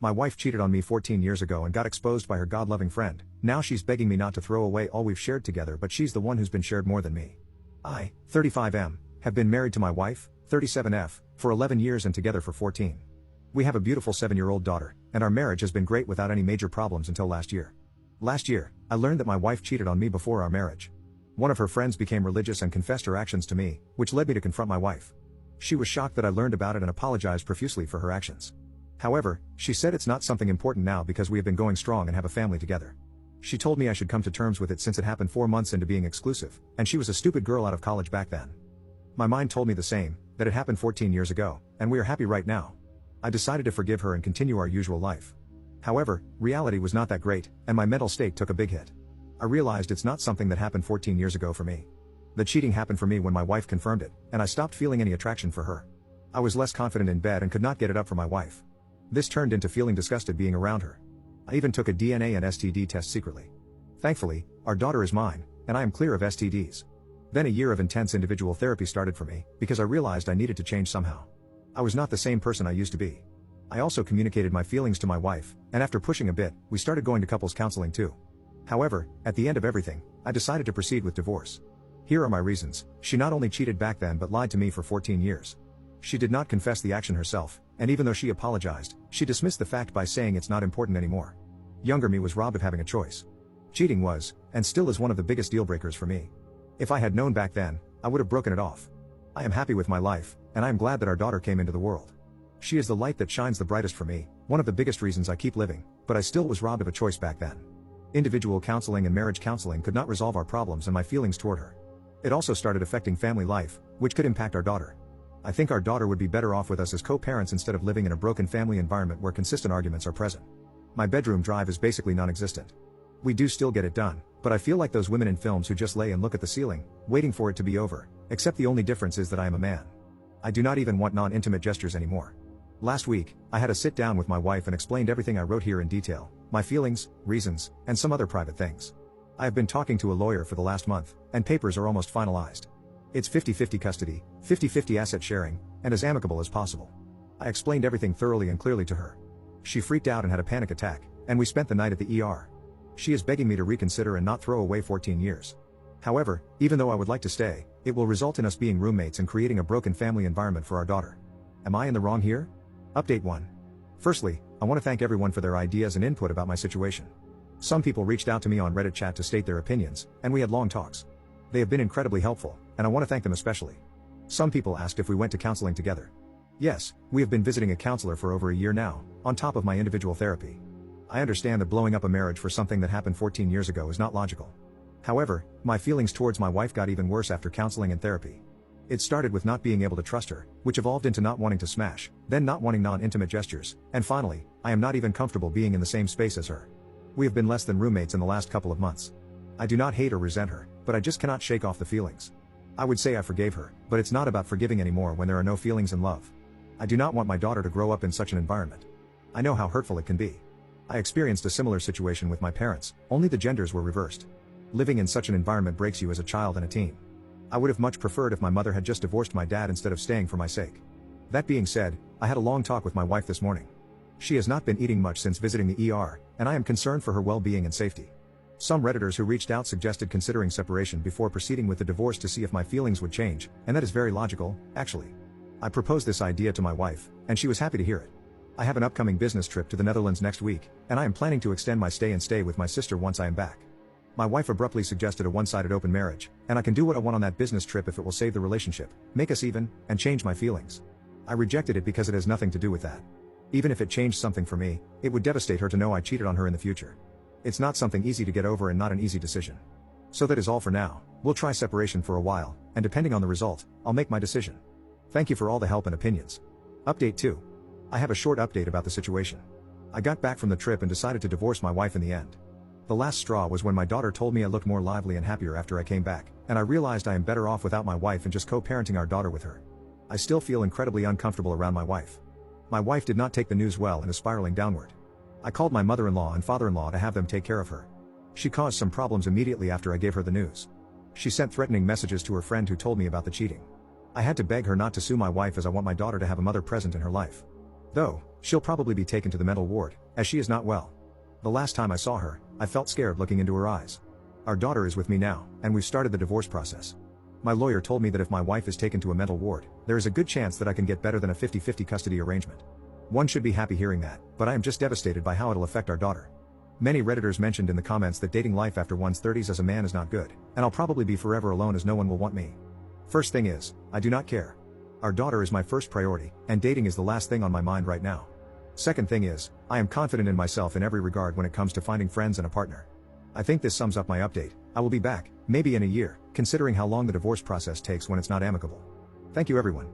My wife cheated on me 14 years ago and got exposed by her God-loving friend. Now she's begging me not to throw away all we've shared together, but she's the one who's been shared more than me. I, 35M, have been married to my wife, 37F, for 11 years and together for 14. We have a beautiful 7-year-old daughter, and our marriage has been great without any major problems until last year. Last year, I learned that my wife cheated on me before our marriage. One of her friends became religious and confessed her actions to me, which led me to confront my wife. She was shocked that I learned about it and apologized profusely for her actions. However, she said it's not something important now because we have been going strong and have a family together. She told me I should come to terms with it since it happened 4 months into being exclusive, and she was a stupid girl out of college back then. My mind told me the same, that it happened 14 years ago, and we are happy right now. I decided to forgive her and continue our usual life. However, reality was not that great, and my mental state took a big hit. I realized it's not something that happened 14 years ago for me. The cheating happened for me when my wife confirmed it, and I stopped feeling any attraction for her. I was less confident in bed and could not get it up for my wife. This turned into feeling disgusted being around her. I even took a DNA and STD test secretly. Thankfully, our daughter is mine, and I am clear of STDs. Then a year of intense individual therapy started for me, because I realized I needed to change somehow. I was not the same person I used to be. I also communicated my feelings to my wife, and after pushing a bit, we started going to couples counseling too. However, at the end of everything, I decided to proceed with divorce. Here are my reasons. She not only cheated back then but lied to me for 14 years. She did not confess the action herself, and even though she apologized, she dismissed the fact by saying it's not important anymore. Younger me was robbed of having a choice. Cheating was, and still is, one of the biggest deal breakers for me. If I had known back then, I would have broken it off. I am happy with my life, and I am glad that our daughter came into the world. She is the light that shines the brightest for me, one of the biggest reasons I keep living, but I still was robbed of a choice back then. Individual counseling and marriage counseling could not resolve our problems and my feelings toward her. It also started affecting family life, which could impact our daughter. I think our daughter would be better off with us as co-parents instead of living in a broken family environment where consistent arguments are present. My bedroom drive is basically non-existent. We do still get it done, but I feel like those women in films who just lay and look at the ceiling, waiting for it to be over, except the only difference is that I am a man. I do not even want non-intimate gestures anymore. Last week, I had a sit down with my wife and explained everything I wrote here in detail, my feelings, reasons, and some other private things. I have been talking to a lawyer for the last month, and papers are almost finalized. It's 50-50 custody, 50-50 asset sharing, and as amicable as possible. I explained everything thoroughly and clearly to her. She freaked out and had a panic attack, and we spent the night at the ER. She is begging me to reconsider and not throw away 14 years. However, even though I would like to stay, it will result in us being roommates and creating a broken family environment for our daughter. Am I in the wrong here? Update 1. Firstly, I want to thank everyone for their ideas and input about my situation. Some people reached out to me on Reddit chat to state their opinions, and we had long talks. They have been incredibly helpful, and I want to thank them especially. Some people asked if we went to counseling together. Yes, we have been visiting a counselor for over a year now, on top of my individual therapy. I understand that blowing up a marriage for something that happened 14 years ago is not logical. However, my feelings towards my wife got even worse after counseling and therapy. It started with not being able to trust her, which evolved into not wanting to smash, then not wanting non-intimate gestures, and finally, I am not even comfortable being in the same space as her. We have been less than roommates in the last couple of months. I do not hate or resent her, but I just cannot shake off the feelings. I would say I forgave her, but it's not about forgiving anymore when there are no feelings and love. I do not want my daughter to grow up in such an environment. I know how hurtful it can be. I experienced a similar situation with my parents, only the genders were reversed. Living in such an environment breaks you as a child and a teen. I would have much preferred if my mother had just divorced my dad instead of staying for my sake. That being said, I had a long talk with my wife this morning. She has not been eating much since visiting the ER, and I am concerned for her well-being and safety. Some Redditors who reached out suggested considering separation before proceeding with the divorce to see if my feelings would change, and that is very logical, actually. I proposed this idea to my wife, and she was happy to hear it. I have an upcoming business trip to the Netherlands next week, and I am planning to extend my stay with my sister once I am back. My wife abruptly suggested a one-sided open marriage, and I can do what I want on that business trip if it will save the relationship, make us even, and change my feelings. I rejected it because it has nothing to do with that. Even if it changed something for me, it would devastate her to know I cheated on her in the future. It's not something easy to get over and not an easy decision. So that is all for now. We'll try separation for a while, and depending on the result, I'll make my decision. Thank you for all the help and opinions. Update 2. I have a short update about the situation. I got back from the trip and decided to divorce my wife in the end. The last straw was when my daughter told me I looked more lively and happier after I came back, and I realized I am better off without my wife and just co-parenting our daughter with her. I still feel incredibly uncomfortable around my wife. My wife did not take the news well and is spiraling downward. I called my mother-in-law and father-in-law to have them take care of her. She caused some problems immediately after I gave her the news. She sent threatening messages to her friend who told me about the cheating. I had to beg her not to sue my wife as I want my daughter to have a mother present in her life. Though, she'll probably be taken to the mental ward, as she is not well. The last time I saw her, I felt scared looking into her eyes. Our daughter is with me now, and we've started the divorce process. My lawyer told me that if my wife is taken to a mental ward, there is a good chance that I can get better than a 50-50 custody arrangement. One should be happy hearing that, but I am just devastated by how it'll affect our daughter. Many Redditors mentioned in the comments that dating life after one's 30s as a man is not good, and I'll probably be forever alone as no one will want me. First thing is, I do not care. Our daughter is my first priority, and dating is the last thing on my mind right now. Second thing is, I am confident in myself in every regard when it comes to finding friends and a partner. I think this sums up my update. I will be back, maybe in a year, considering how long the divorce process takes when it's not amicable. Thank you everyone.